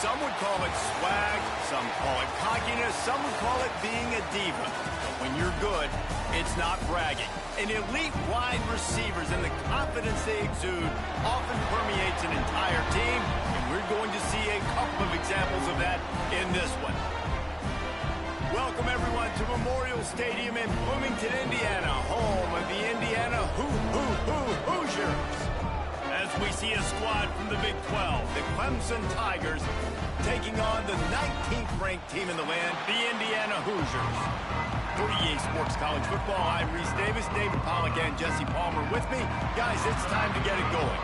Some would call it swag, some call it cockiness, some would call it being a diva. But when you're good, it's not bragging. And elite wide receivers and the confidence they exude often permeates an entire team, and we're going to see a couple of examples of that in this one. Welcome, everyone, to Memorial Stadium in Bloomington, Indiana, home of the Indiana Hoosiers. As we see a squad from the Big 12, the Clemson Tigers, taking on the 19th-ranked team in the land, the Indiana Hoosiers. For EA Sports College Football, I'm Reese Davis, David Pollack, and Jesse Palmer with me. Guys, it's time to get it going.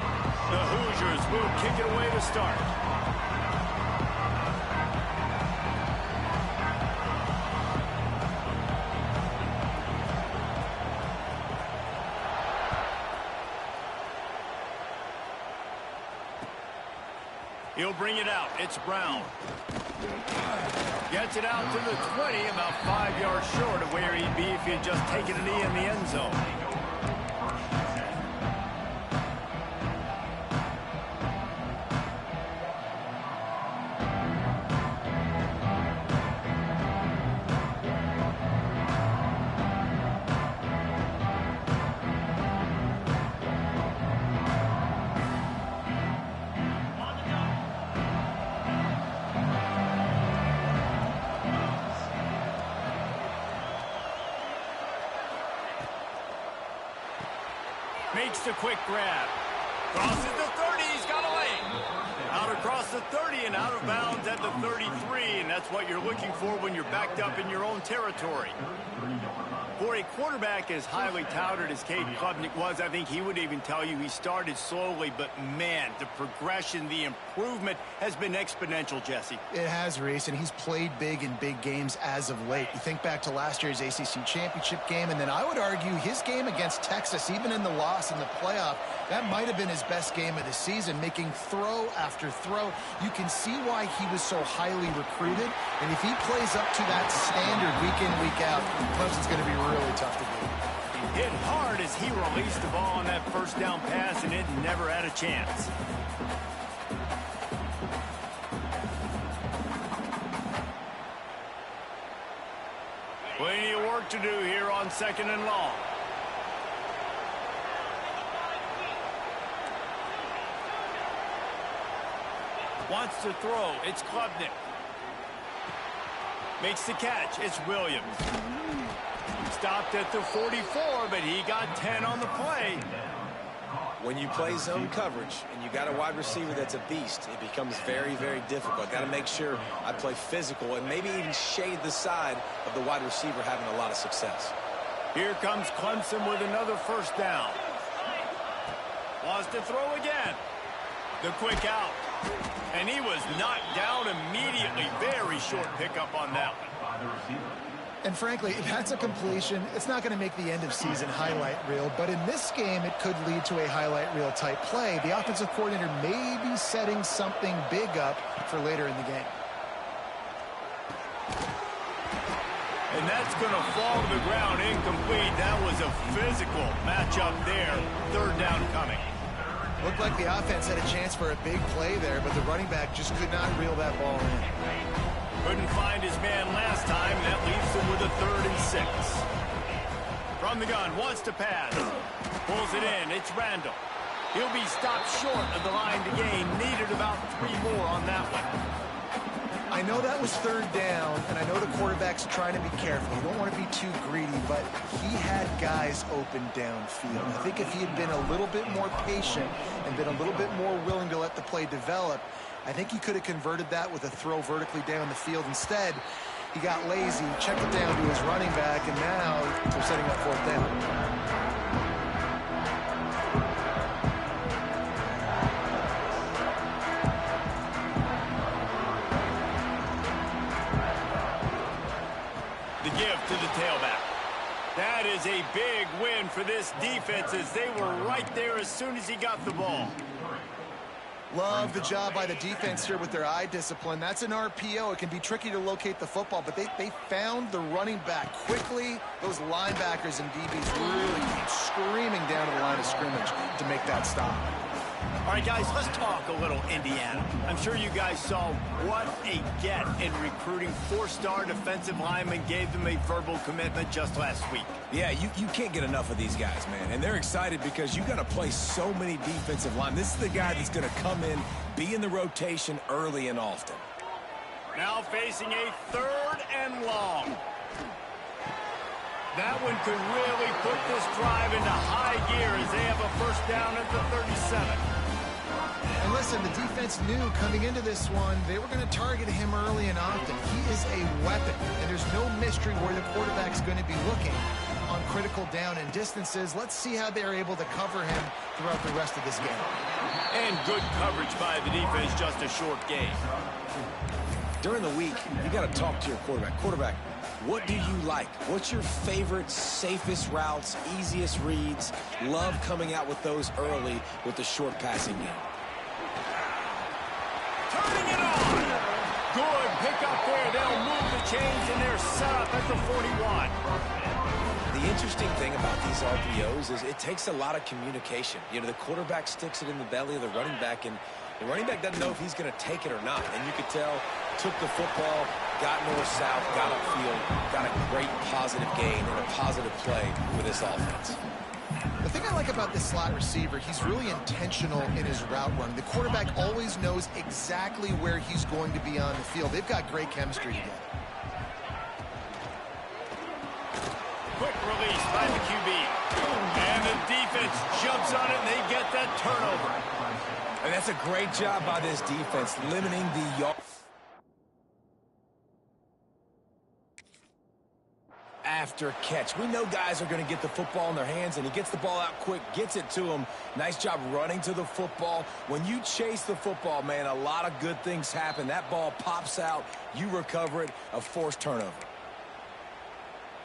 The Hoosiers will kick it away to start. He'll bring it out. It's Brown. Gets it out to the 20, about 5 yards short of where he'd be if he had just taken a knee in the end zone. Makes the quick grab. Crosses the 30. He's got a lane. Out across the 30 and out of bounds at the 33. And that's what you're looking for when you're backed up in your own territory. For a quarterback as highly touted as Cade Klubnik was, I think he would even tell you he started slowly. But, man, the progression, the improvement has been exponential, Jesse. It has, Reese, and he's played big in big games as of late. You think back to last year's ACC championship game, and then I would argue his game against Texas, even in the loss in the playoff, that might have been his best game of the season, making throw after throw. You can see why he was so highly recruited, and if he plays up to that standard week in, week out, Clemson's going to be really tough to beat. Hit hard as he released the ball on that first down pass, and it never had a chance. Plenty of work to do here on 2nd and long. Wants to throw. It's Klubnik. Makes the catch. It's Williams. Stopped at the 44, but he got 10 on the play. When you play zone coverage and you got a wide receiver that's a beast, it becomes very, very difficult. Got to make sure I play physical and maybe even shade the side of the wide receiver having a lot of success. Here comes Clemson with another first down. Wants to throw again. The quick out. And he was knocked down immediately. Very short pickup on that one. And frankly, if that's a completion, it's not going to make the end of season highlight reel. But in this game, it could lead to a highlight reel type play. The offensive coordinator may be setting something big up for later in the game. And that's going to fall to the ground incomplete. That was a physical matchup there. Third down coming. Looked like the offense had a chance for a big play there, but the running back just could not reel that ball in. Couldn't find his man last time. That leaves him with a 3rd and 6. From the gun, wants to pass. Pulls it in. It's Randall. He'll be stopped short of the line to gain. Needed about 3 more on that one. I know that was 3rd down, and I know the quarterback's trying to be careful. You don't want to be too greedy, but he had guys open downfield. I think if he had been a little bit more patient and been a little bit more willing to let the play develop, I think he could have converted that with a throw vertically down the field. Instead, he got lazy, checked it down to his running back, and now they're setting up 4th down. The give to the tailback. That is a big win for this defense as they were right there as soon as he got the ball. Love the job by the defense here with their eye discipline. That's an RPO. It can be tricky to locate the football, but they found the running back quickly. Those linebackers and DBs really came screaming down to the line of scrimmage to make that stop. All right, guys, let's talk a little Indiana. I'm sure you guys saw what a get in recruiting. 4-star defensive linemen gave them a verbal commitment just last week. Yeah, you can't get enough of these guys, man. And they're excited because you got to play so many defensive linemen. This is the guy that's going to come in, be in the rotation early and often. Now facing a 3rd and long. That one could really put this drive into high gear as they have a 1st down at the 37. And listen, the defense knew coming into this one, they were going to target him early and often. He is a weapon, and there's no mystery where the quarterback's going to be looking on critical down and distances. Let's see how they're able to cover him throughout the rest of this game. And good coverage by the defense, just a short game. During the week, you got to talk to your quarterback. Quarterback, what do you like? What's your favorite, safest routes, easiest reads? Love coming out with those early with the short passing game. Turning it on. Good pick up there. They'll move the chains, and they're set up at the 41. The interesting thing about these RPOs is it takes a lot of communication. You know, the quarterback sticks it in the belly of the running back, and the running back doesn't know if he's going to take it or not. And you could tell, took the football, got north-south, got upfield, got a great positive gain and a positive play with this offense. The thing I like about this slot receiver, he's really intentional in his route run. The quarterback always knows exactly where he's going to be on the field. They've got great chemistry together. Quick release by the QB. And the defense jumps on it, and they get that turnover. And that's a great job by this defense, limiting the yard. After catch. We know guys are going to get the football in their hands, and he gets the ball out quick, gets it to him. Nice job running to the football. When you chase the football, man, a lot of good things happen. That ball pops out, you recover it, a forced turnover.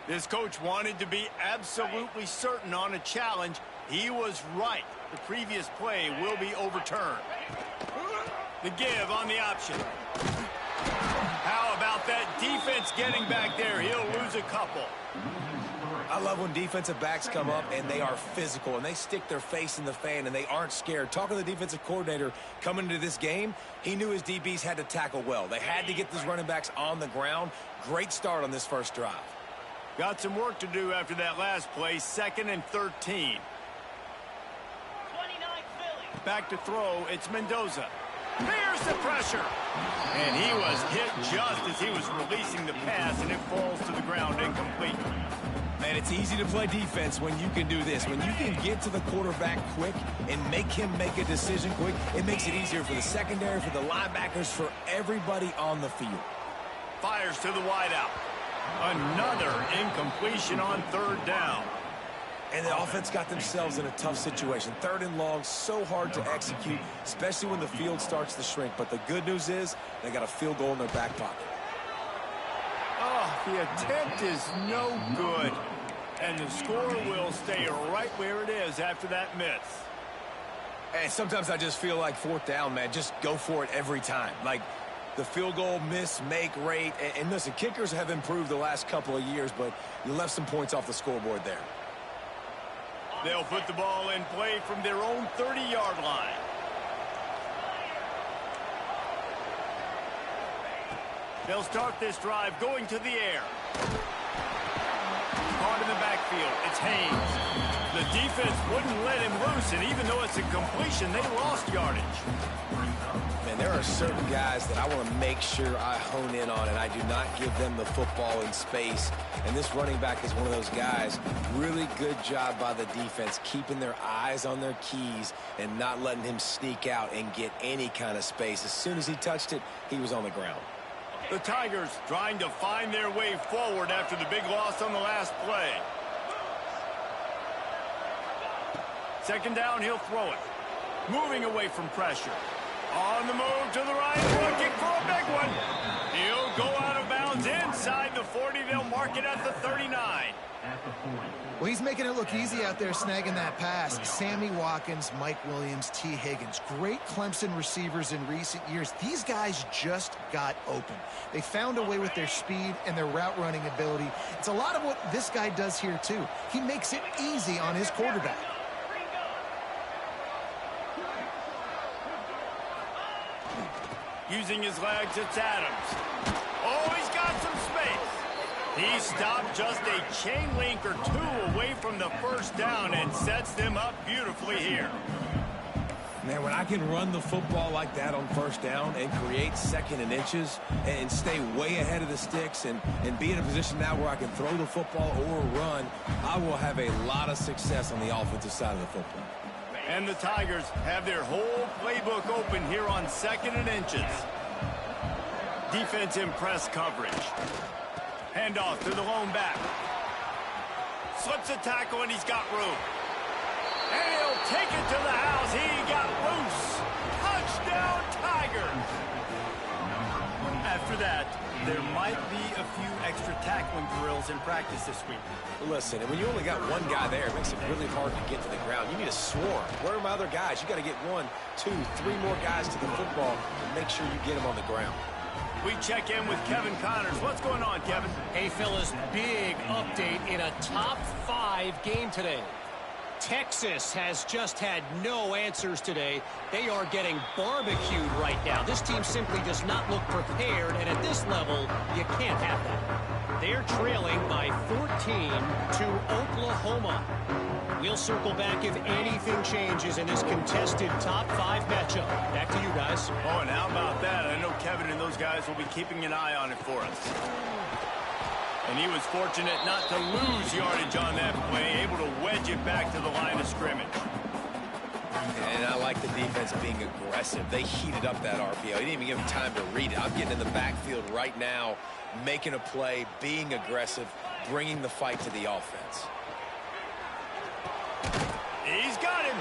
This coach wanted to be absolutely certain on a challenge. He was right. The previous play will be overturned. The give on the option. How about that defense getting back there? He'll lose a couple. I love when defensive backs come up and they are physical and they stick their face in the fan and they aren't scared. Talking to the defensive coordinator coming into this game, he knew his DBs had to tackle well. They had to get these running backs on the ground. Great start on this first drive. Got some work to do after that last play, 2nd and 13. Back to throw, it's Mendoza. Here's the pressure. And he was hit just as he was releasing the pass, and it falls to the ground incomplete. Man, it's easy to play defense when you can do this. When you can get to the quarterback quick and make him make a decision quick, it makes it easier for the secondary, for the linebackers, for everybody on the field. Fires to the wideout. Another incompletion on 3rd down. And the offense got themselves in a tough situation. 3rd and long, so hard to execute, especially when the field starts to shrink. But the good news is they got a field goal in their back pocket. Oh, the attempt is no good. And the score will stay right where it is after that miss. And sometimes I just feel like 4th down, man, just go for it every time. Like the field goal miss, make rate. And listen, kickers have improved the last couple of years, but you left some points off the scoreboard there. They'll put the ball in play from their own 30-yard line. They'll start this drive going to the air. Caught in the backfield. It's Haynes. The defense wouldn't let him loose, and even though it's a completion, they lost yardage. Man, there are certain guys that I want to make sure I hone in on, and I do not give them the football in space. And this running back is one of those guys. Really good job by the defense, keeping their eyes on their keys and not letting him sneak out and get any kind of space. As soon as he touched it, he was on the ground. The Tigers trying to find their way forward after the big loss on the last play. 2nd down, he'll throw it. Moving away from pressure. On the move to the right, looking for a big one. He'll go out of bounds inside the 40. They'll mark it at the 39. Well, he's making it look easy out there snagging that pass. Sammy Watkins, Mike Williams, T. Higgins. Great Clemson receivers in recent years. These guys just got open. They found a way with their speed and their route running ability. It's a lot of what this guy does here, too. He makes it easy on his quarterback. Using his legs, it's Adams. Oh, he's got some space. He stopped just a chain link or two away from the first down and sets them up beautifully here. Man, when I can run the football like that on first down and create second and inches and stay way ahead of the sticks and be in a position now where I can throw the football or run, I will have a lot of success on the offensive side of the football. And the Tigers have their whole playbook open here on second and inches. Defense in press coverage. Handoff to the lone back. Slips a tackle and he's got room. And he'll take it to the house. He got loose. Touchdown, Tigers. After that, there might be a few extra tackling drills in practice this week. Listen, and when you only got one guy there, it makes it really hard to get to the ground. You need a swarm. Where are my other guys? You got to get 1, 2, 3 more guys to the football and make sure you get them on the ground. We check in with Kevin Connors. What's going on, Kevin? Hey, Phyllis, big update in a top 5 game today. Texas has just had no answers today. They are getting barbecued right now. This team simply does not look prepared, and at this level, you can't have that. They're trailing by 14 to Oklahoma. We'll circle back if anything changes in this contested top 5 matchup. Back to you guys. Oh, and how about that? I know Kevin and those guys will be keeping an eye on it for us. And he was fortunate not to lose yardage on that play, able to wedge it back to the line of scrimmage. And I like the defense being aggressive. They heated up that RPO. He didn't even give him time to read it. I'm getting in the backfield right now, making a play, being aggressive, bringing the fight to the offense. He's got him.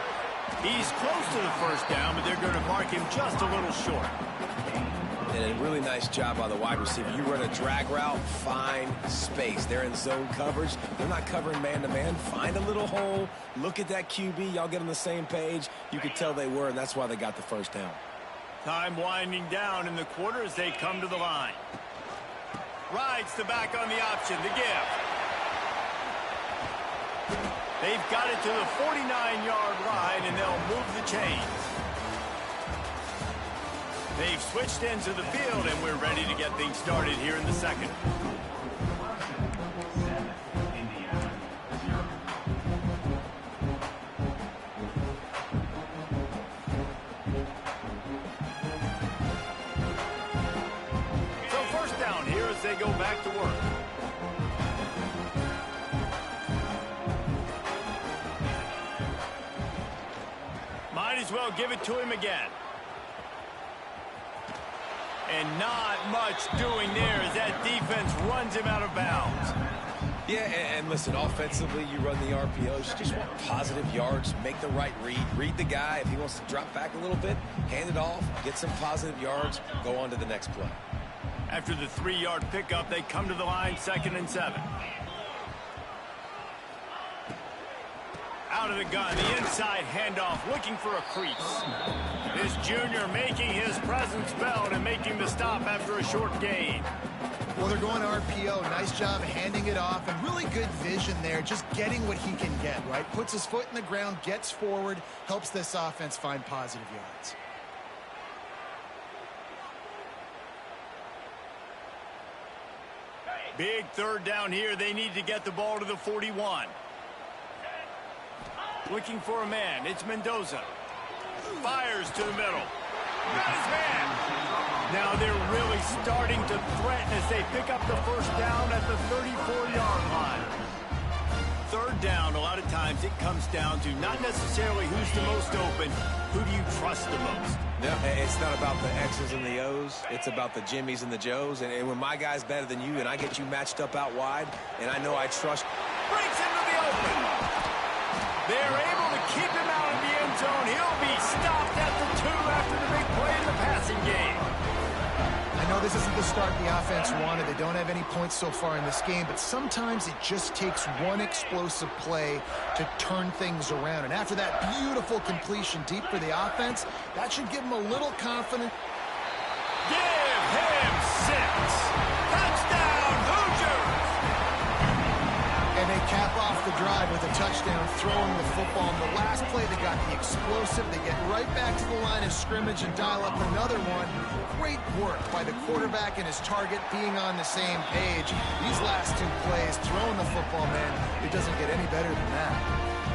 He's close to the first down, but they're going to mark him just a little short. And a really nice job by the wide receiver. You run a drag route, find space. They're in zone coverage. They're not covering man-to-man. Find a little hole. Look at that QB. Y'all get on the same page. You could tell they were, and that's why they got the first down. Time winding down in the quarter as they come to the line. Rides the back on the option, the give. They've got it to the 49-yard line, and they'll move the chains. They've switched ends of the field, and we're ready to get things started here in the second. So first down here as they go back to work. Might as well give it to him again. And not much doing there as that defense runs him out of bounds. Yeah, and listen, offensively, you run the RPOs. You just want positive yards, make the right read the guy. If he wants to drop back a little bit, hand it off, get some positive yards, go on to the next play. After the 3-yard pickup, they come to the line, 2nd and 7. Out of the gun, the inside handoff, looking for a crease. This junior making his presence felt and making the stop after a short gain. Well, they're going RPO. Nice job handing it off, and really good vision there, just getting what he can get, right? Puts his foot in the ground, gets forward, helps this offense find positive yards. Big 3rd down here. They need to get the ball to the 41. Looking for a man. It's Mendoza. Fires to the middle. Got his man. Now they're really starting to threaten as they pick up the first down at the 34-yard line. 3rd down, a lot of times it comes down to not necessarily who's the most open, who do you trust the most? No, it's not about the X's and the O's. It's about the Jimmies and the Joes. And when my guy's better than you and I get you matched up out wide, and I know I trust. Breaks into the open. They're able to keep him out of the end zone. He'll be stopped at the 2 after the big play in the passing game. I know this isn't the start the offense wanted. They don't have any points so far in this game, but sometimes it just takes one explosive play to turn things around. And after that beautiful completion deep for the offense, that should give them a little confidence. Give him 6. Touchdown, Hoosiers! And they cap off off the drive with a touchdown, throwing the football. On the last play, they got the explosive. They get right back to the line of scrimmage and dial up another one. Great work by the quarterback and his target being on the same page. These last two plays, throwing the football, man, it doesn't get any better than that.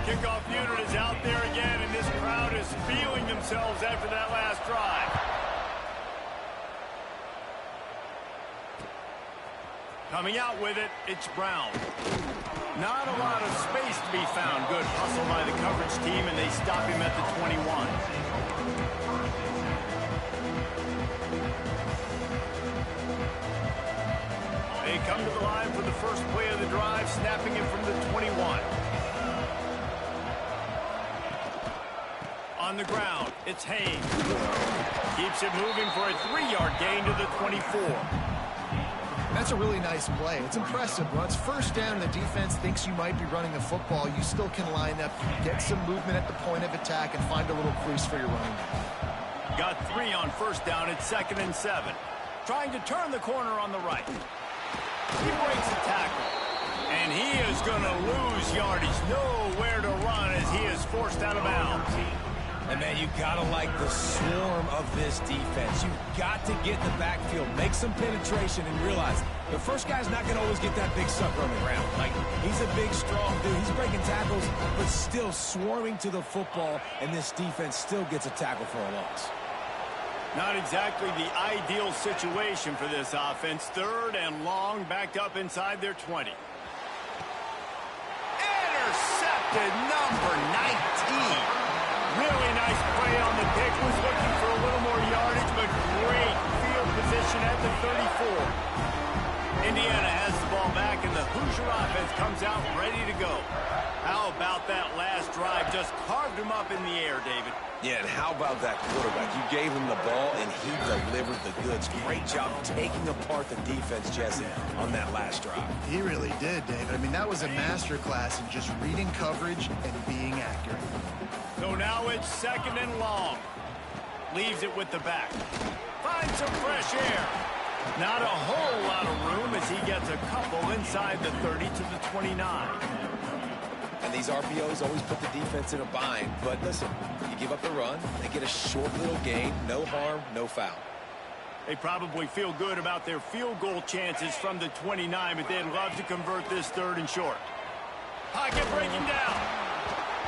Kickoff unit is out there again, and this crowd is feeling themselves after that last drive. Coming out with it, it's Brown. Not a lot of space to be found. Good hustle by the coverage team, and they stop him at the 21. They come to the line for the first play of the drive, snapping it from the 21. On the ground, it's Haynes. Keeps it moving for a 3-yard gain to the 24. That's a really nice play. It's impressive. Once first down, the defense thinks you might be running the football. You still can line up, get some movement at the point of attack, and find a little crease for your running back. Got 3 on first down. It's 2nd and 7. Trying to turn the corner on the right. He breaks a tackle. And he is going to lose yardage. Nowhere to run as he is forced out of bounds. And, man, you got to like the swarm of this defense. You've got to get in the backfield, make some penetration, and realize the first guy's not going to always get that big sucker on the ground. Like, he's a big, strong dude. He's breaking tackles, but still swarming to the football, and this defense still gets a tackle for a loss. Not exactly the ideal situation for this offense. 3rd and long, backed up inside their 20. Intercepted, number 19. Really nice play on the pick. Was looking for a little more yardage, but great field position at the 34. Indiana has the ball back, and the Hoosier offense comes out ready to go. How about that last drive? Just carved him up in the air, David. Yeah, and how about that quarterback? You gave him the ball, and he delivered the goods. Great job taking apart the defense, Jesse, on that last drive. He really did, David. I mean, that was a masterclass in just reading coverage and being accurate. So now it's 2nd and long. Leaves it with the back. Finds some fresh air. Not a whole lot of room as he gets a couple inside the 30 to the 29. And these RPOs always put the defense in a bind. But listen, you give up the run, they get a short little gain, no harm, no foul. They probably feel good about their field goal chances from the 29, but they'd love to convert this 3rd and short. Pocket breaking down.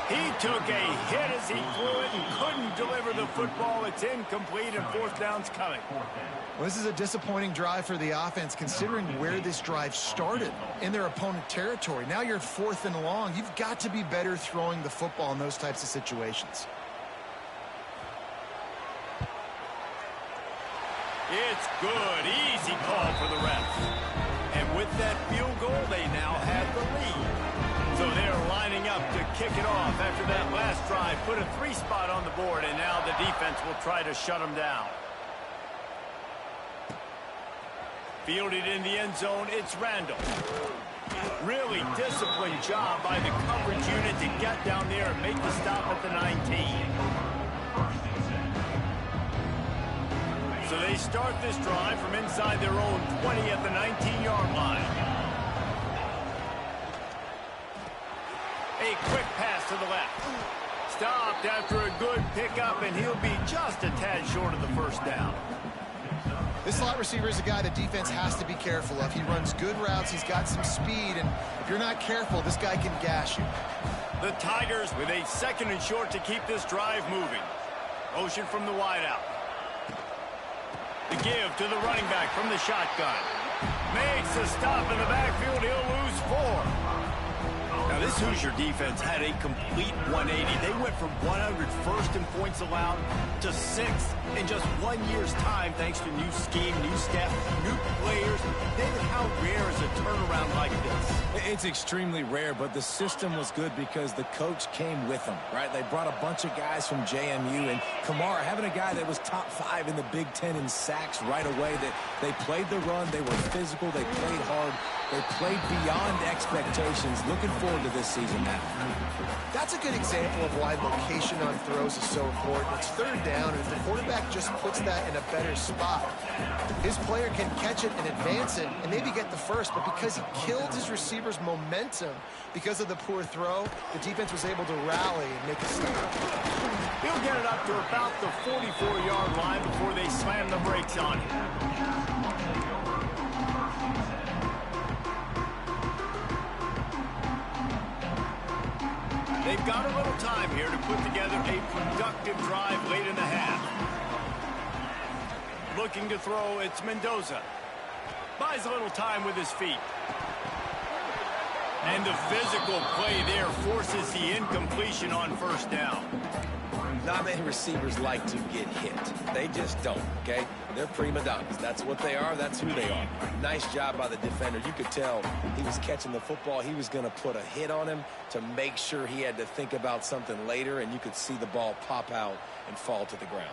He took a hit as he threw it and couldn't deliver the football. It's incomplete, and 4th down's coming. Well, this is a disappointing drive for the offense, considering where this drive started, in their opponent territory. Now you're 4th and long. You've got to be better throwing the football in those types of situations. It's good. Easy call for the refs. And with that field goal, they now have the lead. So they're lining up to kick it off after that last drive. Put a 3 spot on the board, and now the defense will try to shut them down. Fielded in the end zone, it's Randall. Really disciplined job by the coverage unit to get down there and make the stop at the 19. So they start this drive from inside their own 20 at the 19-yard line. A quick pass to the left. Stopped after a good pickup, and he'll be just a tad short of the 1st down. This slot receiver is a guy the defense has to be careful of. He runs good routes. He's got some speed, and if you're not careful, this guy can gash you. The Tigers with a 2nd and short to keep this drive moving. Motion from the wideout. The give to the running back from the shotgun. Makes a stop in the backfield. He'll lose 4. Now, this Hoosier defense had a complete 180. They went from 101st in points allowed to 6th in just 1 year's time, thanks to new scheme, new staff, new players. David, how rare is a turnaround like this? It's extremely rare, but the system was good because the coach came with them, right? They brought a bunch of guys from JMU, and Kamara, having a guy that was top 5 in the Big Ten in sacks right away, that they played the run, they were physical, they played hard, they played beyond expectations. Looking forward to into this season now. That's a good example of why location on throws is so important. It's third down, and if the quarterback just puts that in a better spot, his player can catch it and advance it and maybe get the first, but because he killed his receiver's momentum because of the poor throw, the defense was able to rally and make a stop. He'll get it up to about the 44-yard line before they slam the brakes on him. They've got a little time here to put together a productive drive late in the half. Looking to throw, it's Mendoza. Buys a little time with his feet. And the physical play there forces the incompletion on first down. Not many receivers like to get hit. They just don't, okay? They're prima donnas. That's what they are. That's who they are. Nice job by the defender. You could tell he was catching the football. He was going to put a hit on him to make sure he had to think about something later, and you could see the ball pop out and fall to the ground.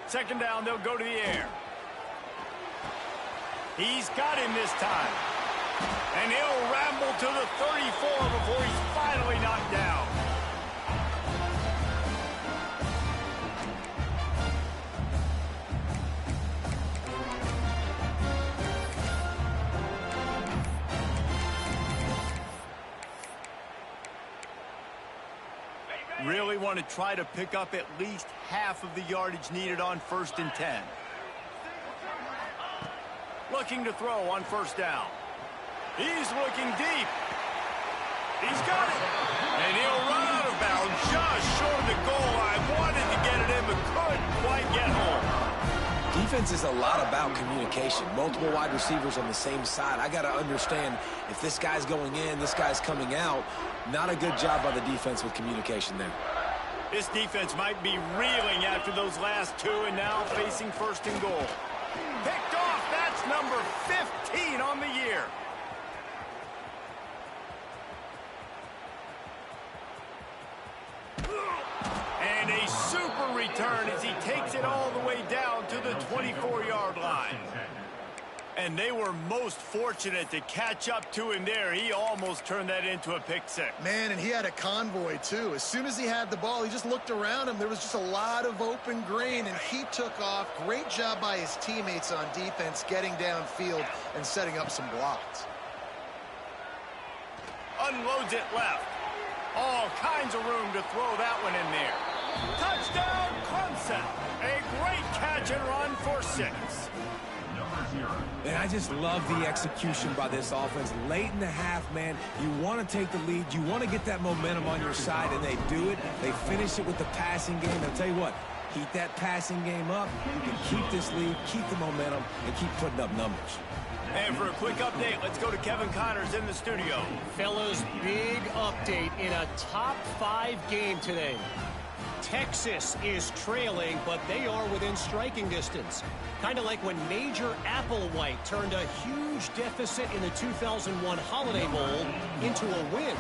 Second down, they'll go to the air. He's got him this time. And he'll ramble to the 34 before he's finally knocked down. Really want to try to pick up at least half of the yardage needed on 1st and 10. Looking to throw on first down. He's looking deep. He's got it. And he'll run out of bounds just short of the goal line. Wanted to get it in, but couldn't quite get home. Defense is a lot about communication. Multiple wide receivers on the same side. I got to understand if this guy's going in, this guy's coming out. Not a good job by the defense with communication there. This defense might be reeling after those last two and now facing 1st and goal. Picked off. That's number 15 on the year. And a super return as he takes it all the way down to the 24-yard line. And they were most fortunate to catch up to him there. He almost turned that into a pick six. Man, and he had a convoy, too. As soon as he had the ball, he just looked around him. There was just a lot of open green, and he took off. Great job by his teammates on defense, getting downfield and setting up some blocks. Unloads it left. All kinds of room to throw that one in there. Touchdown, Clemson. A great catch and run for 6. And I just love the execution by this offense. Late in the half, man, you want to take the lead. You want to get that momentum on your side, and they do it. They finish it with the passing game. I'll tell you what, keep that passing game up. You can keep this lead, keep the momentum, and keep putting up numbers. And for a quick update, let's go to Kevin Connors in the studio. Fellas, big update in a top 5 game today. Texas is trailing, but they are within striking distance. Kind of like when Major Applewhite turned a huge deficit in the 2001 Holiday Bowl into a win.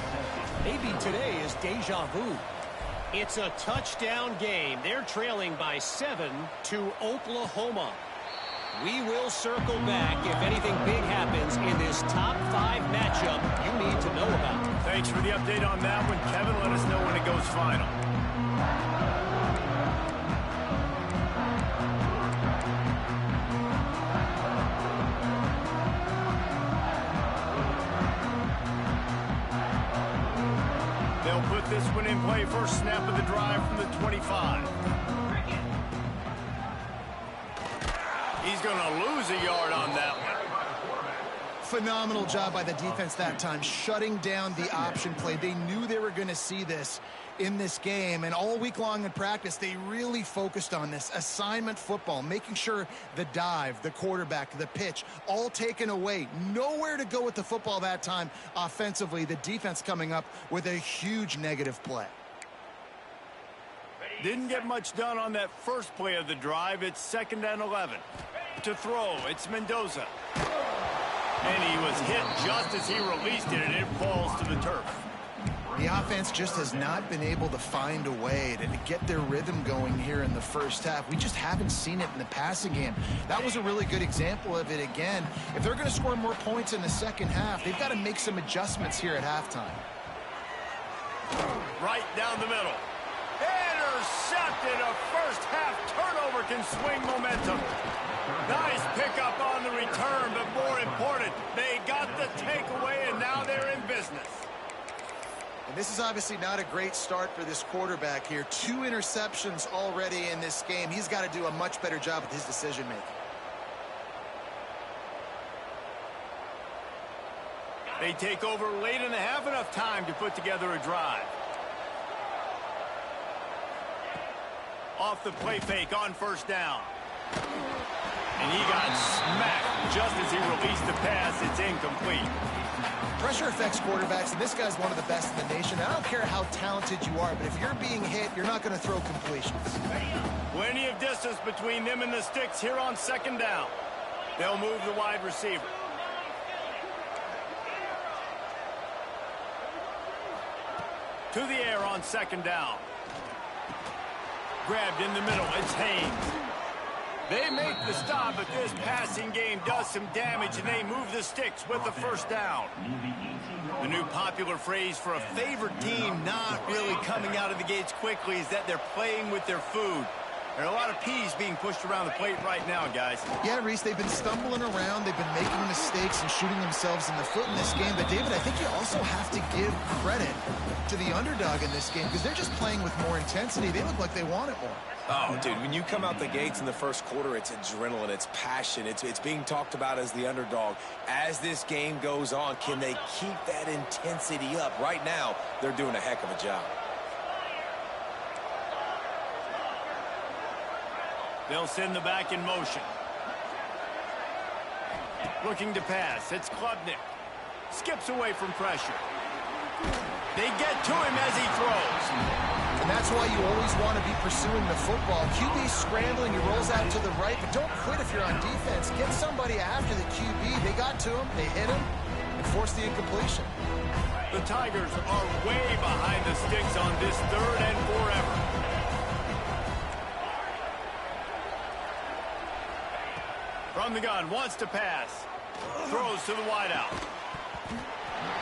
Maybe today is deja vu. It's a touchdown game. They're trailing by 7 to Oklahoma. We will circle back if anything big happens in this top 5 matchup you need to know about. Thanks for the update on that one, Kevin. Let us know when it goes final. They'll put this one in play. First snap of the drive from the 25. He's going to lose a yard on that one. Phenomenal job by the defense that time, shutting down the option play. They knew they were going to see this in this game, and all week long in practice, they really focused on this assignment football, making sure the dive, the quarterback, the pitch, all taken away. Nowhere to go with the football that time offensively. The defense coming up with a huge negative play. Didn't get much done on that first play of the drive. It's 2nd and 11. To throw, it's Mendoza. And he was hit just as he released it, and it falls to the turf. The offense just has not been able to find a way to get their rhythm going here in the first half. We just haven't seen it in the passing game. That was a really good example of it again. If they're going to score more points in the second half, they've got to make some adjustments here at halftime. Right down the middle. Intercepted. A first half turnover can swing momentum. Nice pickup on the return, but more important, they got the takeaway, and now they're in business. And this is obviously not a great start for this quarterback here. 2 interceptions already in this game. He's got to do a much better job with his decision-making. They take over late and have enough time to put together a drive. Off the play fake on first down. And he got smacked just as he released the pass. It's incomplete. Pressure affects quarterbacks, and this guy's one of the best in the nation. I don't care how talented you are, but if you're being hit, you're not going to throw completions. Plenty of distance between them and the sticks here on second down. They'll move the wide receiver. To the air on second down. Grabbed in the middle. It's Haynes. They make the stop, but this passing game does some damage, and they move the sticks with the first down. The new popular phrase for a favored team not really coming out of the gates quickly is that they're playing with their food. There are a lot of peas being pushed around the plate right now, guys. Yeah, Reese, they've been stumbling around. They've been making mistakes and shooting themselves in the foot in this game. But, David, I think you also have to give credit to the underdog in this game because they're just playing with more intensity. They look like they want it more. Oh, dude, when you come out the gates in the first quarter, it's adrenaline, it's passion, it's being talked about as the underdog. As this game goes on, can they keep that intensity up? Right now, they're doing a heck of a job. They'll send the back in motion. Looking to pass. It's Klubnik. Skips away from pressure. They get to him as he throws. And that's why you always want to be pursuing the football. QB's scrambling. He rolls out to the right, but don't quit if you're on defense. Get somebody after the QB. They got to him. They hit him and forced the incompletion. The Tigers are way behind the sticks on this third and forever. From the gun, wants to pass. Throws to the wideout.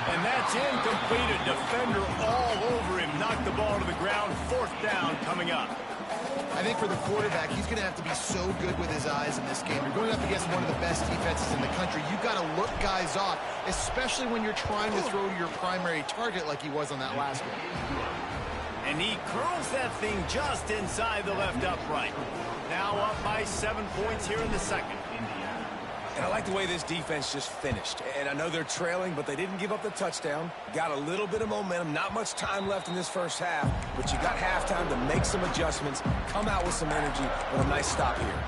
And that's incomplete. A defender all over him. Knocked the ball to the ground. Fourth down coming up. I think for the quarterback, he's going to have to be so good with his eyes in this game. You're going up against one of the best defenses in the country. You've got to look guys off, especially when you're trying to throw to your primary target like he was on that last one. And he curls that thing just inside the left upright. Now up by 7 points here in the second. And I like the way this defense just finished. And I know they're trailing, but they didn't give up the touchdown. Got a little bit of momentum. Not much time left in this first half, but you got halftime to make some adjustments, come out with some energy, with a nice stop here.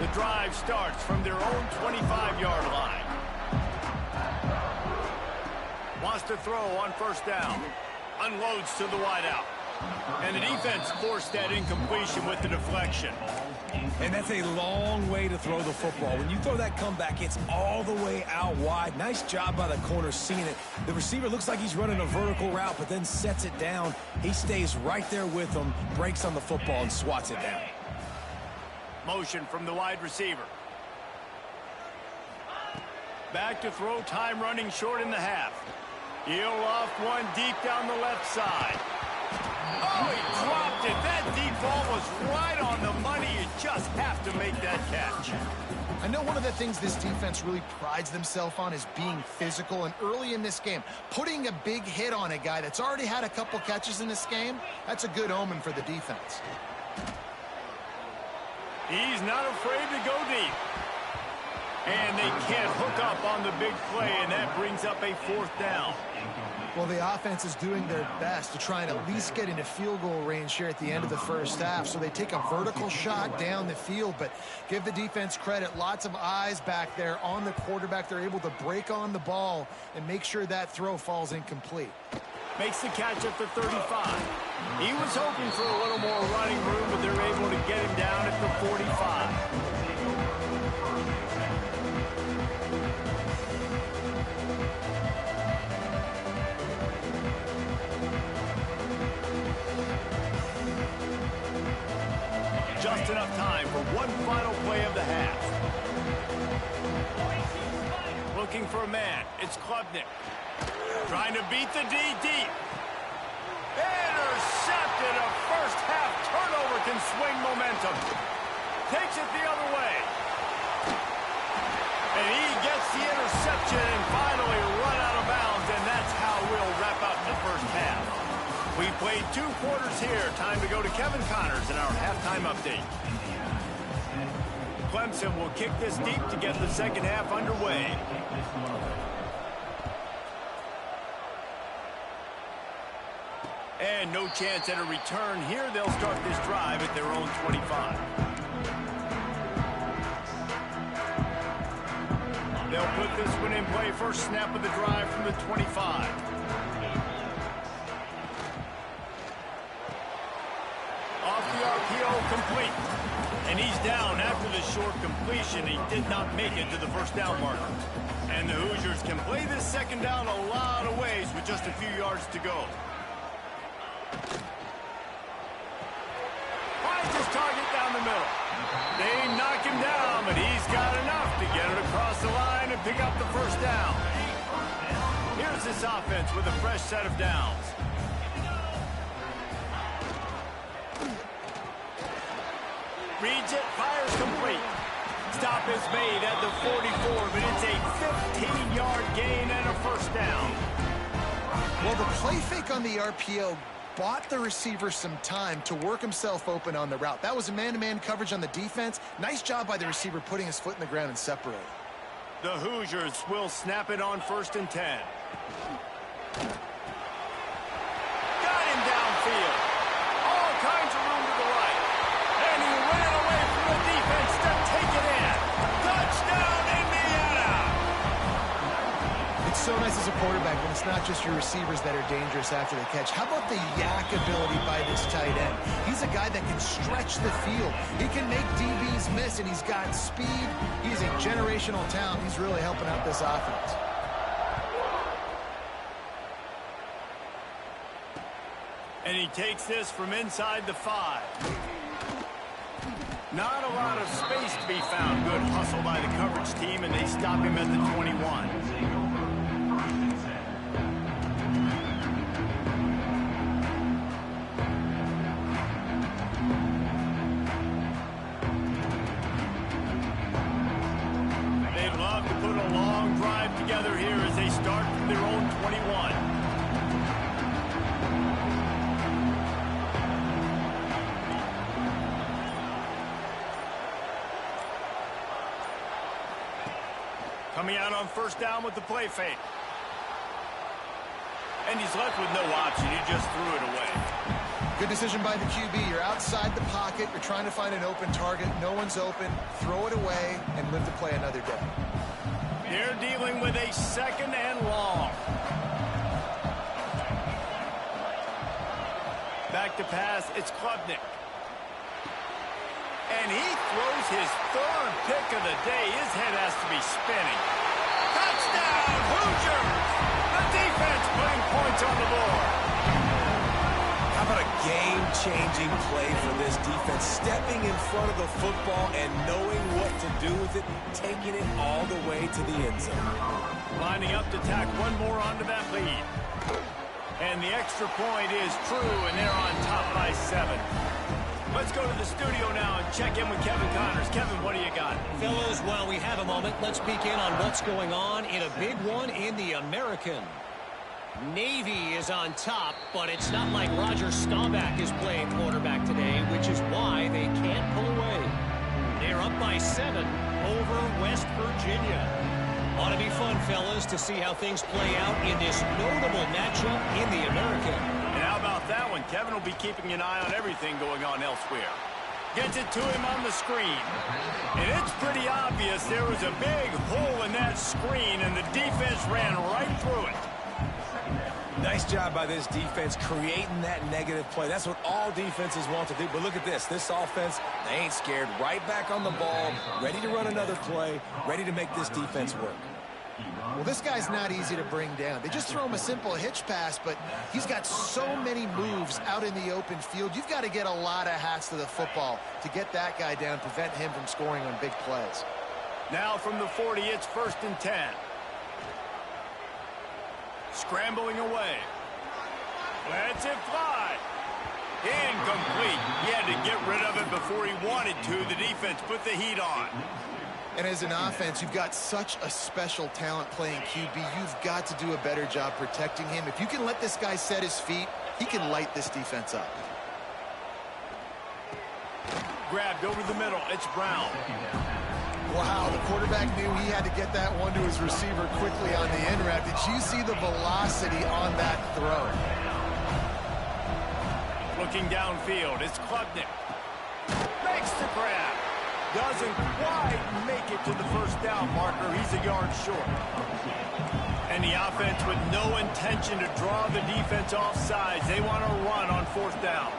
The drive starts from their own 25-yard line. Wants to throw on first down. Unloads to the wideout. And the defense forced that incompletion with the deflection. And that's a long way to throw the football. When you throw that comeback, it's all the way out wide. Nice job by the corner seeing it. The receiver looks like he's running a vertical route, but then sets it down. He stays right there with him, breaks on the football, and swats it down. Motion from the wide receiver. Back to throw, time running short in the half. He'll loft one deep down the left side. Oh, he dropped it. That deep ball was right on the money. You just have to make that catch. I know one of the things this defense really prides themselves on is being physical. And early in this game, putting a big hit on a guy that's already had a couple catches in this game, that's a good omen for the defense. He's not afraid to go deep. And they can't hook up on the big play, and that brings up a fourth down. Well, the offense is doing their best to try and at least get into field goal range here at the end of the first half. So they take a vertical shot down the field, but give the defense credit. Lots of eyes back there on the quarterback. They're able to break on the ball and make sure that throw falls incomplete. Makes the catch at the 35. He was hoping for a little more running room, but they're able to get him down at the 45. just enough time for one final play of the half. Looking for a man. It's Klubnik. Trying to beat the D deep. Intercepted. A first half turnover can swing momentum. Takes it the other way. And he gets the interception and finally run out of bounds, and that's how we'll wrap up the first half. We played 2 quarters here. Time to go to Kevin Connors in our halftime update. Clemson will kick this deep to get the second half underway. And no chance at a return here. They'll start this drive at their own 25. They'll put this one in play. First snap of the drive from the 25. Off the RPO, complete. And he's down after the short completion. He did not make it to the first down marker. And the Hoosiers can play this second down a lot of ways with just a few yards to go. Finds his target down the middle. They knock him down, but he's got enough to get it across the line and pick up the first down. Here's this offense with a fresh set of downs. Reads it, fires complete. Stop is made at the 44, but it's a 15-yard gain and a first down. Well, the play fake on the RPO bought the receiver some time to work himself open on the route. That was a man-to-man coverage on the defense. Nice job by the receiver putting his foot in the ground and separating. The Hoosiers will snap it on 1st and 10. Got him downfield. All kinds of room to the right. And he ran away from the defense to take it in. Touchdown, Indiana! It's so nice as a quarterback when it's not just your receivers that are dangerous after the catch. How about the yak ability by this tight end? He's a guy that can stretch the field. He can make DBs miss, and he's got speed. He's a generational talent. He's really helping out this offense. And he takes this from inside the 5. Not a lot of space to be found. Good hustle by the coverage team, and they stop him at the 21. Together here as they start from their own 21. Coming out on first down with the play fake. And he's left with no option. He just threw it away. Good decision by the QB. You're outside the pocket. You're trying to find an open target. No one's open. Throw it away and live to play another day. They're dealing with a 2nd and long. Back to pass, it's Klubnik. And he throws his 3rd pick of the day. His head has to be spinning. Touchdown, Hoosiers! The defense putting points on the board. How about a game-changing play for this defense? Stepping in front of the football and knowing what to do with it, taking it all the way to the end zone. Lining up to tack one more onto that lead. And the extra point is true, and they're on top by 7. Let's go to the studio now and check in with Kevin Connors. Kevin, what do you got? Fellows, while we have a moment, let's peek in on what's going on in a big one in the American. Navy is on top, but it's not like Roger Staubach is playing quarterback today, which is why they can't pull away. They're up by 7 over West Virginia. Ought to be fun, fellas, to see how things play out in this notable matchup in the American. And how about that one? Kevin will be keeping an eye on everything going on elsewhere. Gets it to him on the screen. And it's pretty obvious there was a big hole in that screen, and the defense ran right through it. Nice job by this defense creating that negative play. That's what all defenses want to do. But look at this. This offense, they ain't scared. Right back on the ball, ready to run another play, ready to make this defense work. Well, this guy's not easy to bring down. They just throw him a simple hitch pass, but he's got so many moves out in the open field. You've got to get a lot of hats to the football to get that guy down, prevent him from scoring on big plays. Now from the 40, it's 1st and 10. Scrambling away. Lets it fly. Incomplete. He had to get rid of it before he wanted to. The defense put the heat on. And as an offense, you've got such a special talent playing QB. You've got to do a better job protecting him. If you can let this guy set his feet, he can light this defense up. Grabbed over the middle. It's Brown. Wow, the quarterback knew he had to get that one to his receiver quickly on the end route. Did you see the velocity on that throw? Looking downfield, it's Klubnik. Makes the grab. Doesn't quite make it to the first down marker. He's a yard short. And the offense with no intention to draw the defense off sides. They want to run on 4th down.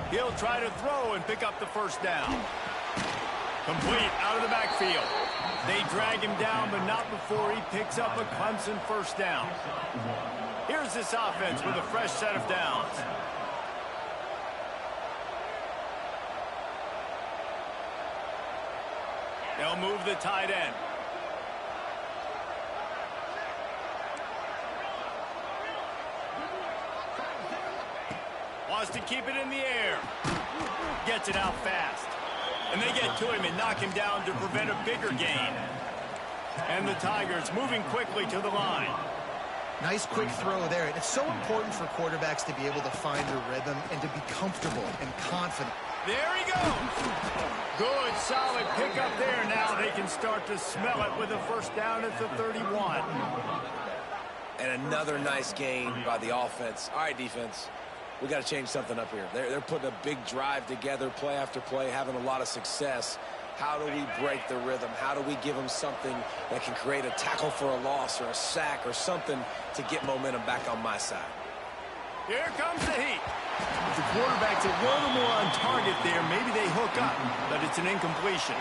He'll try to throw and pick up the first down. Complete out of the backfield. They drag him down, but not before he picks up a Clemson first down. Here's this offense with a fresh set of downs. They'll move the tight end. Wants to keep it in the air. Gets it out fast. And they get to him and knock him down to prevent a bigger gain. And the Tigers moving quickly to the line. Nice quick throw there. It's so important for quarterbacks to be able to find a rhythm and to be comfortable and confident. There he goes. Good, solid pickup there. Now they can start to smell it with a first down at the 31. And another nice gain by the offense. All right, defense. We got to change something up here. They're putting a big drive together, play after play, having a lot of success. How do we break the rhythm? How do we give them something that can create a tackle for a loss or a sack or something to get momentum back on my side? Here comes the heat. The quarterback's a little more on target there. Maybe they hook up, but it's an incompletion.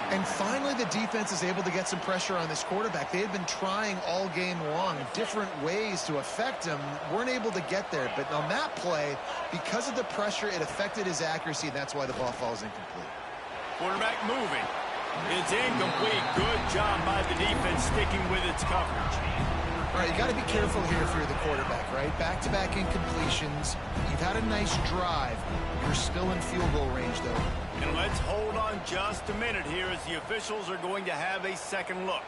And finally, the defense is able to get some pressure on this quarterback. They had been trying all game long different ways to affect him. Weren't able to get there. But on that play, because of the pressure, it affected his accuracy. That's why the ball falls incomplete. Quarterback moving. It's incomplete. Good job by the defense sticking with its coverage. All right, you got to be careful here if you're the quarterback, right? Back-to-back incompletions. You've had a nice drive. You're still in field goal range, though. And let's hold on just a minute here as the officials are going to have a second look.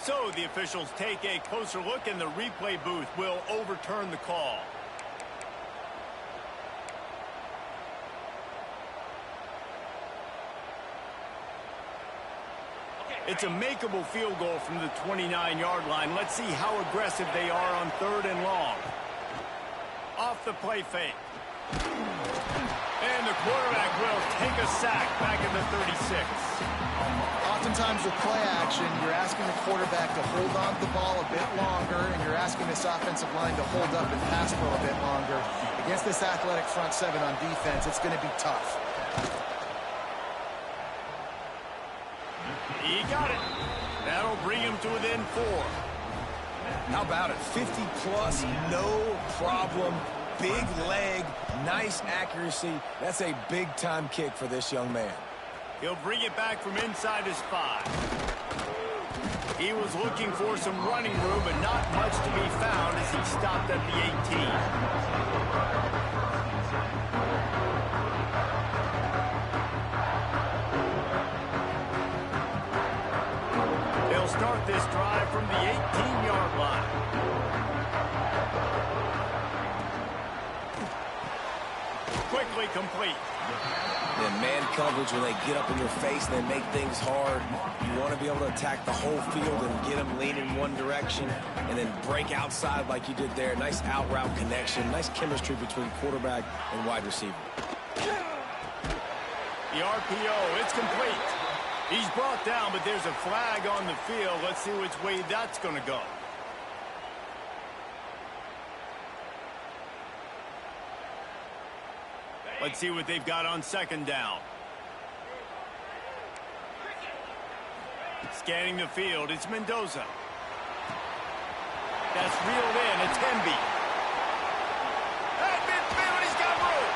So the officials take a closer look, and the replay booth will overturn the call. It's a makeable field goal from the 29-yard line. Let's see how aggressive they are on 3rd and long. Off the play fake. And the quarterback will take a sack back at the 36. Oftentimes with play action, you're asking the quarterback to hold on to the ball a bit longer, and you're asking this offensive line to hold up and pass pro a bit longer. Against this athletic front seven on defense, it's going to be tough. He got it. That'll bring him to within 4. How about it? 50-plus, no problem. Big leg, nice accuracy. That's a big-time kick for this young man. He'll bring it back from inside his 5. He was looking for some running room, but not much to be found as he stopped at the 18. Start this drive from the 18-yard line. Quickly complete. And man coverage, when they get up in your face and they make things hard, you want to be able to attack the whole field and get them lean in one direction and then break outside like you did there. Nice out route connection, nice chemistry between quarterback and wide receiver. The RPO, it's complete. He's brought down, but there's a flag on the field. Let's see which way that's going to go. Let's see what they've got on second down. Scanning the field, it's Mendoza. That's reeled in, it's Hemby. At midfield, he's got room.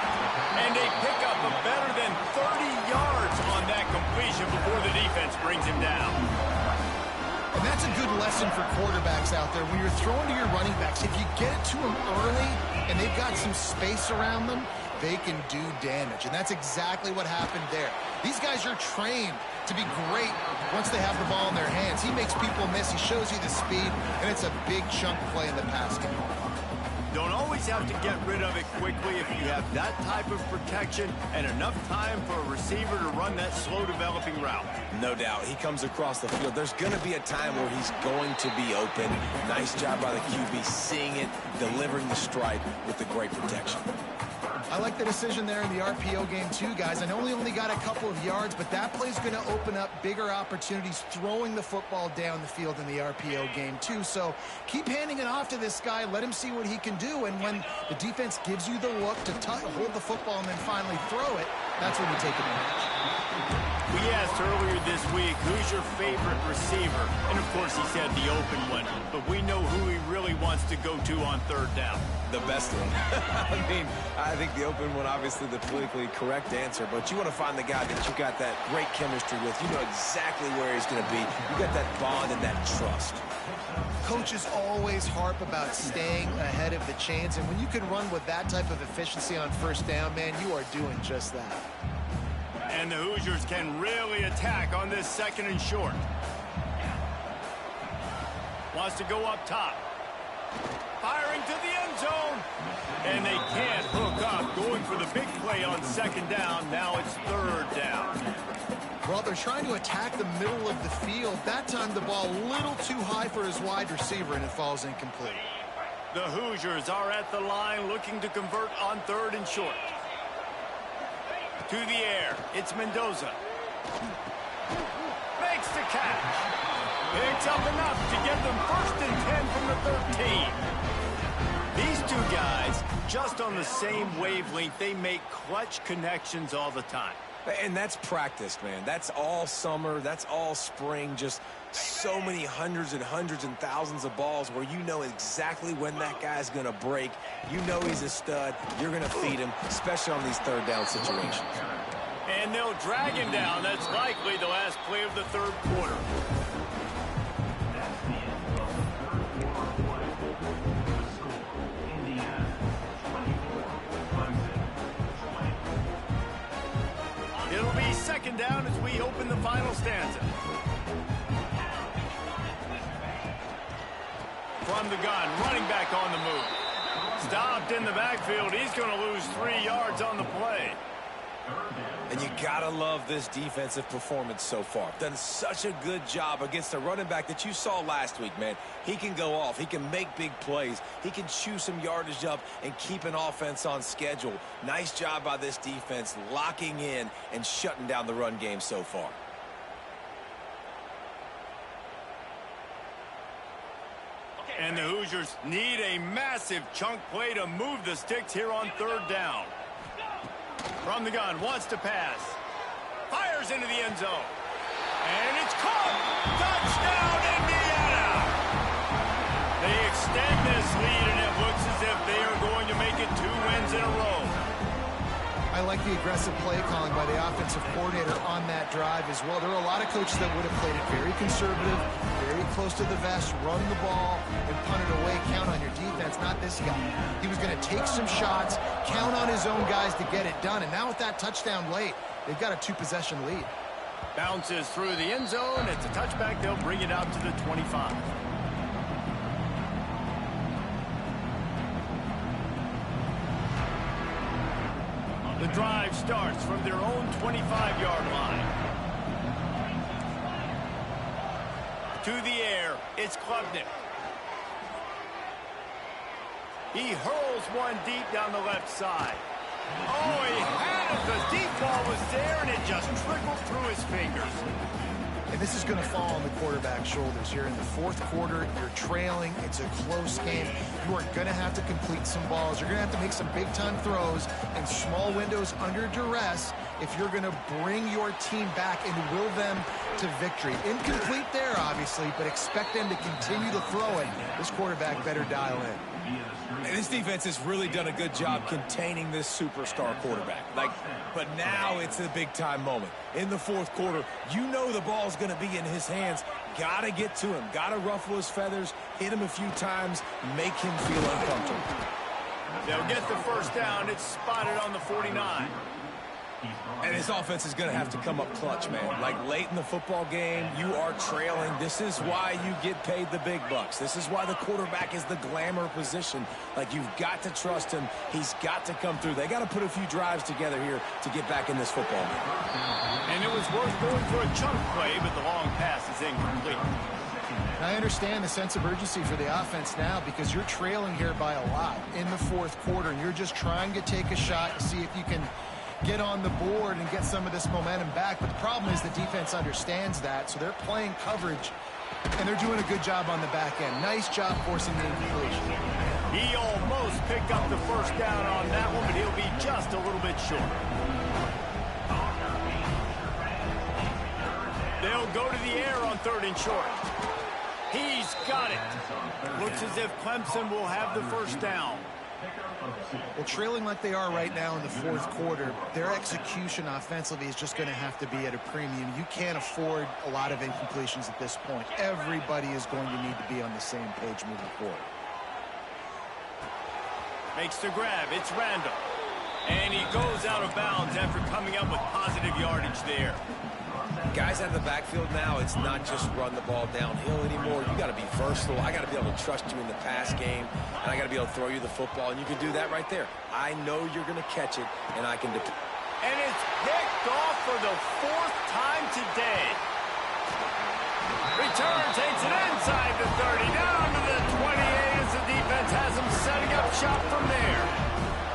And they pick up a better than 30 yards on that completion before the defense brings him down. And that's a good lesson for quarterbacks out there. When you're throwing to your running backs, if you get it to them early and they've got some space around them, they can do damage. And that's exactly what happened there. These guys are trained to be great once they have the ball in their hands. He makes people miss. He shows you the speed, and it's a big chunk play in the pass game. Don't always have to get rid of it quickly if you have that type of protection and enough time for a receiver to run that slow-developing route. No doubt. He comes across the field. There's going to be a time where he's going to be open. Nice job by the QB seeing it, delivering the strike with the great protection. I like the decision there in the RPO game too, guys. I know he only got a couple of yards, but that play's going to open up bigger opportunities throwing the football down the field in the RPO game too. So keep handing it off to this guy. Let him see what he can do. And when the defense gives you the look to hold the football and then finally throw it, that's when you take advantage. We asked earlier this week, who's your favorite receiver? And of course he said the open one, but we know who he really wants to go to on third down. The best one. I mean, I think the open one, obviously the politically correct answer, but you want to find the guy that you got that great chemistry with. You know exactly where he's going to be. You got that bond and that trust. Coaches always harp about staying ahead of the chains, and when you can run with that type of efficiency on first down, man, you are doing just that. And the Hoosiers can really attack on this second and short. Wants to go up top. Firing to the end zone. And they can't hook up. Going for the big play on second down. Now it's third down. Well, they're trying to attack the middle of the field. That time the ball a little too high for his wide receiver, and it falls incomplete. The Hoosiers are at the line looking to convert on third and short. To the air, it's Mendoza. Makes the catch. Picks up enough to get them 1st and 10 from the 13. These two guys, just on the same wavelength, they make clutch connections all the time. And that's practice, man. That's all summer. That's all spring. Just so many hundreds and thousands of balls where you know exactly when that guy's going to break. You know he's a stud. You're going to feed him, especially on these third down situations. And they'll drag him down. That's likely the last play of the third quarter. It'll be second down as we open the final stanza. From the gun, running back on the move. Stopped in the backfield. He's going to lose 3 yards on the play. And you gotta love this defensive performance so far. Done such a good job against a running back that you saw last week, man. He can go off. He can make big plays. He can chew some yardage up and keep an offense on schedule. Nice job by this defense locking in and shutting down the run game so far. And the Hoosiers need a massive chunk play to move the sticks here on third down. From the gun, wants to pass. Fires into the end zone. And it's caught. Touchdown, Indiana! They extend this lead, and it looks as if they are going to make it 2 wins in a row. I like the aggressive play calling by the offensive coordinator on that drive as well. There are a lot of coaches that would have played it very conservative, very close to the vest, run the ball, and punt it away. Count on your defense, not this guy. He was going to take some shots, count on his own guys to get it done. And now with that touchdown late, they've got a 2-possession lead. Bounces through the end zone. It's a touchback. They'll bring it out to the 25. The drive starts from their own 25-yard line. To the air, it's Klubnik. He hurls one deep down the left side. Oh, he had it. The deep ball was there, and it just trickled through his fingers. And this is going to fall on the quarterback's shoulders. You're in the fourth quarter. You're trailing. It's a close game. You are going to have to complete some balls. You're going to have to make some big-time throws in small windows under duress if you're going to bring your team back and will them to victory. Incomplete there, obviously, but expect them to continue to throw it. This quarterback better dial in. And this defense has really done a good job containing this superstar quarterback. But now it's a big-time moment. In the fourth quarter, you know the ball's going to be in his hands. Got to get to him. Got to ruffle his feathers, hit him a few times, make him feel uncomfortable. They'll get the first down. It's spotted on the 49. And his offense is going to have to come up clutch, man. Like late in the football game, you are trailing. This is why you get paid the big bucks. This is why the quarterback is the glamour position. Like, you've got to trust him. He's got to come through. They got to put a few drives together here to get back in this football game. And it was worth going for a chunk play, but the long pass is incomplete. I understand the sense of urgency for the offense now because you're trailing here by a lot in the fourth quarter, and you're just trying to take a shot to see if you can get on the board and get some of this momentum back. But the problem is the defense understands that, so they're playing coverage, and they're doing a good job on the back end. Nice job forcing the incompletion. He almost picked up the first down on that one, but he'll be just a little bit short. They'll go to the air on 3rd and short. He's got it. Looks as if Clemson will have the first down. Well, trailing like they are right now in the fourth quarter, their execution offensively is just going to have to be at a premium. You can't afford a lot of incompletions at this point. Everybody is going to need to be on the same page moving forward. Makes the grab. It's Randall. And he goes out of bounds after coming up with positive yardage there. Guys out of the backfield now, it's not just run the ball downhill anymore. You got to be versatile. I got to be able to trust you in the pass game, and I got to be able to throw you the football, and you can do that right there. I know you're going to catch it, and I can depend. And it's picked off for the 4th time today. Return takes it inside the 30, down to the 28 as the defense has him setting up shop from there.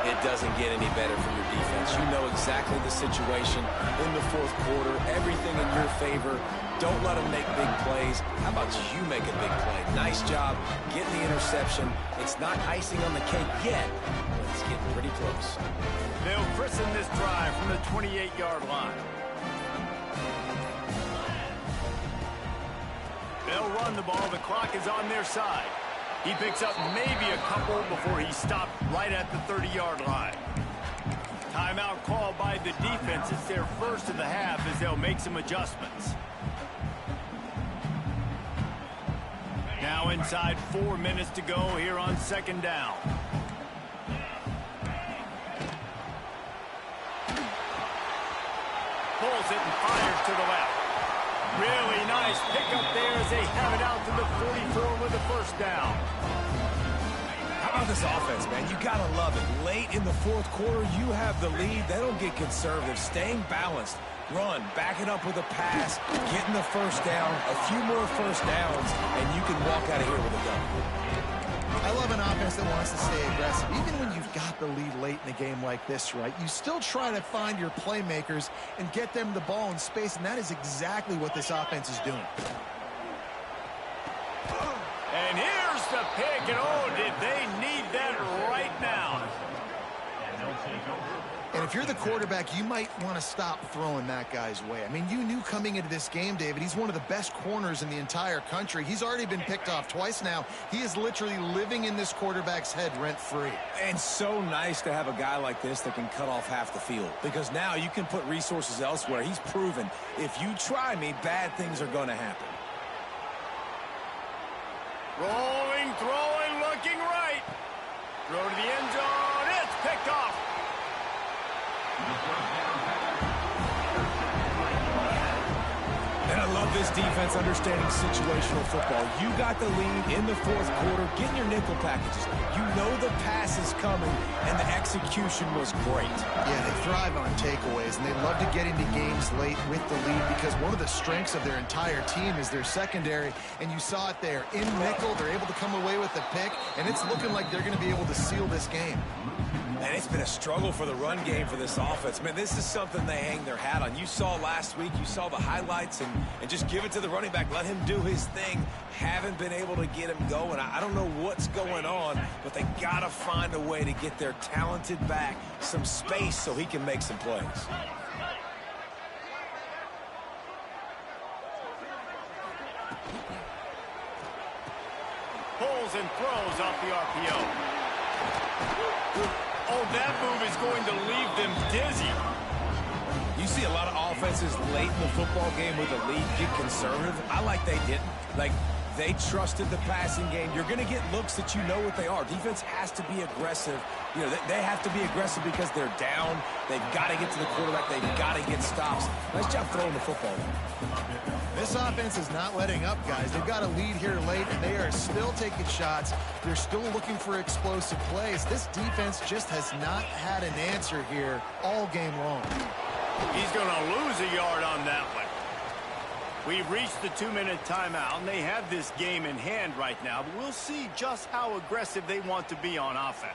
It doesn't get any better for your defense. You know exactly the situation in the fourth quarter, everything in your favor. Don't let them make big plays. How about you make a big play? Nice job getting the interception. It's not icing on the cake yet, but it's getting pretty close. They'll christen this drive from the 28-yard line. They'll run the ball. The clock is on their side. He picks up maybe a couple before he stopped right at the 30-yard line. Timeout called by the defense. It's their first of the half as they'll make some adjustments. Now inside 4 minutes to go here on 2nd down. Pulls it and fires to the left. Really nice pickup there as they have it out to the 44 with the first down. How about this offense, man? You got to love it. Late in the fourth quarter, you have the lead. They don't get conservative. Staying balanced. Run, back it up with a pass, getting the first down, a few more first downs, and you can walk out of here with a gun. I love an offense that wants to stay aggressive. Even when you've got the lead late in a game like this, right, you still try to find your playmakers and get them the ball in space, and that is exactly what this offense is doing. And here's the pick, and oh, did they need that right now. And if you're the quarterback, you might want to stop throwing that guy's way. I mean, you knew coming into this game, David, he's one of the best corners in the entire country. He's already been picked off twice now. He is literally living in this quarterback's head rent-free. And so nice to have a guy like this that can cut off half the field, because now you can put resources elsewhere. He's proven, if you try me, bad things are going to happen. Rolling, throwing, looking right. Throw to the end zone. It's picked off. And I love this defense understanding situational football. You got the lead in the fourth quarter. Get in your nickel packages. You know the pass is coming, and the execution was great. Yeah, they thrive on takeaways, and they love to get into games late with the lead because one of the strengths of their entire team is their secondary, and you saw it there. In nickel, they're able to come away with the pick, and it's looking like they're going to be able to seal this game. And it's been a struggle for the run game for this offense. Man, this is something they hang their hat on. You saw last week, you saw the highlights, and just give it to the running back. Let him do his thing. Haven't been able to get him going. I don't know what's going on, but they got to find a way to get their talented back some space so he can make some plays. Pulls and throws off the RPO. Oh, that move is going to leave them dizzy. You see a lot of offenses late in the football game with a lead get conservative. I like they didn't. Like, they trusted the passing game. You're going to get looks that you know what they are. Defense has to be aggressive. You know, they have to be aggressive because they're down. They've got to get to the quarterback. They've got to get stops. Nice job throwing the football. This offense is not letting up, guys. They've got a lead here late, and they are still taking shots. They're still looking for explosive plays. This defense just has not had an answer here all game long. He's going to lose a yard on that one. We've reached the 2-minute timeout, and they have this game in hand right now, but we'll see just how aggressive they want to be on offense.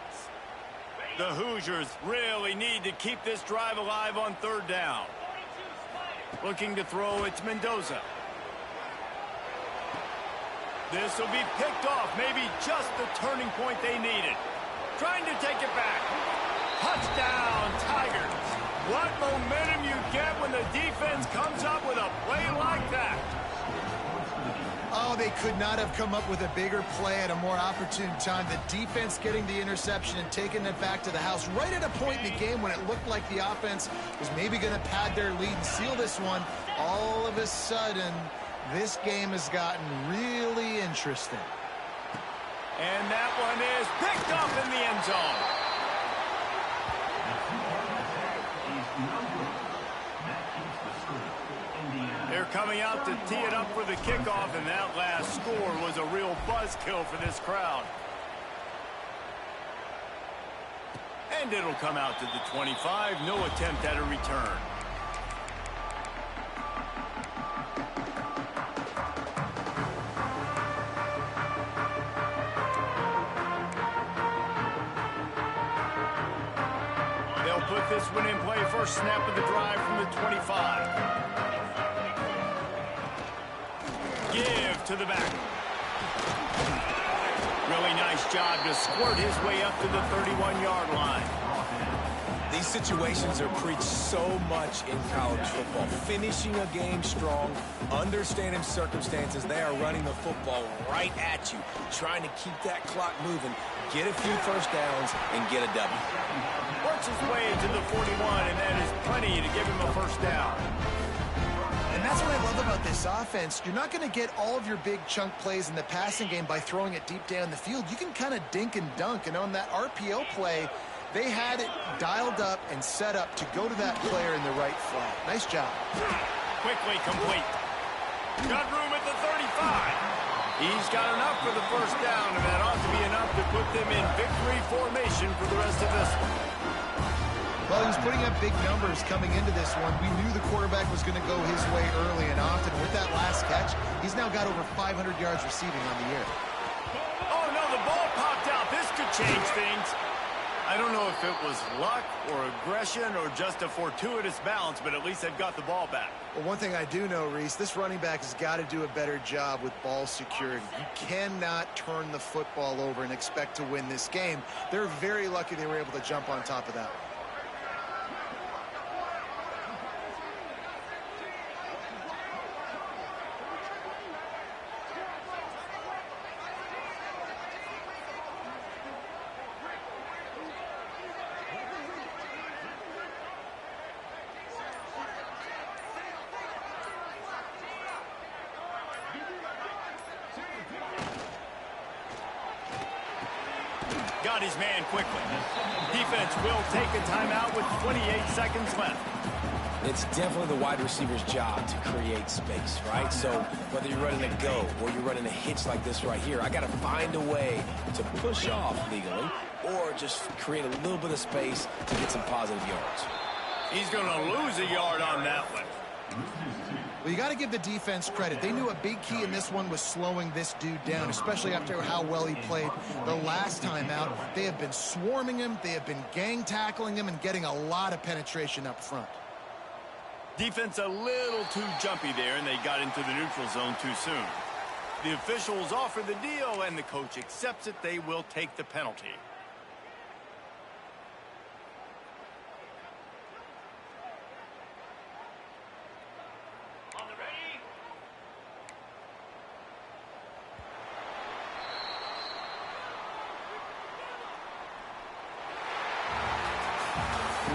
The Hoosiers really need to keep this drive alive on third down. Looking to throw, it's Mendoza. This will be picked off, maybe just the turning point they needed. Trying to take it back. Touchdown, Tigers. What momentum you get when the defense comes up with a play like that. Oh, they could not have come up with a bigger play at a more opportune time. The defense getting the interception and taking it back to the house right at a point in the game when it looked like the offense was maybe going to pad their lead and seal this one. All of a sudden, this game has gotten really interesting. And that one is picked up in the end zone. They're coming out to tee it up for the kickoff, and that last score was a real buzzkill for this crowd. And it'll come out to the 25. No attempt at a return. They'll put this one in play. First snap of the drive from the 25. Give to the back. Really nice job to squirt his way up to the 31-yard line. These situations are preached so much in college football. Finishing a game strong, understanding circumstances. They are running the football right at you, trying to keep that clock moving, get a few first downs, and get a W. Works his way to the 41, and that is plenty to give him a first down. And that's what I love about this offense. You're not going to get all of your big chunk plays in the passing game by throwing it deep down the field. You can kind of dink and dunk. And on that RPO play, they had it dialed up and set up to go to that player in the right flat. Nice job. Quickly complete. Got room at the 35. He's got enough for the first down, and that ought to be enough to put them in victory formation for the rest of this one. Well, he was putting up big numbers coming into this one. We knew the quarterback was going to go his way early and often. With that last catch, he's now got over 500 yards receiving on the year. Oh, no, the ball popped out. This could change things. I don't know if it was luck or aggression or just a fortuitous bounce, but at least they've got the ball back. Well, one thing I do know, Reese, this running back has got to do a better job with ball security. You cannot turn the football over and expect to win this game. They're very lucky they were able to jump on top of that one. Got his man quickly. Defense will take a timeout with 28 seconds left. It's definitely the wide receiver's job to create space, right? So whether you're running a go or you're running a hitch like this right here, I got to find a way to push off legally or just create a little bit of space to get some positive yards. He's going to lose a yard on that one. Well, you got to give the defense credit. They knew a big key in this one was slowing this dude down, especially after how well he played the last time out. They have been swarming him. They have been gang tackling him and getting a lot of penetration up front. Defense a little too jumpy there, and they got into the neutral zone too soon. The officials offer the deal, and the coach accepts it. They will take the penalty.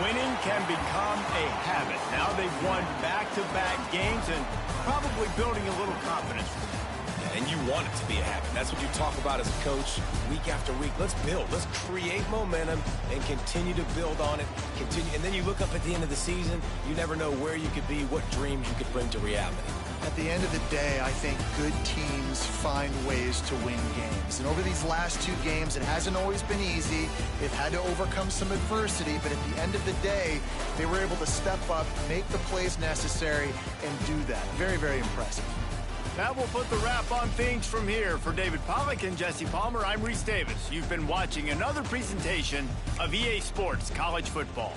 Winning can become a habit. Now they've won back-to-back games and probably building a little confidence. And you want it to be a habit. That's what you talk about as a coach week after week. Let's build. Let's create momentum and continue to build on it. And then you look up at the end of the season, you never know where you could be, what dreams you could bring to reality. At the end of the day, I think good teams find ways to win games. And over these last two games, it hasn't always been easy. They've had to overcome some adversity, but at the end of the day, they were able to step up, make the plays necessary, and do that. Very, very impressive. That will put the wrap on things from here. For David Pollack and Jesse Palmer, I'm Reese Davis. You've been watching another presentation of EA Sports College Football.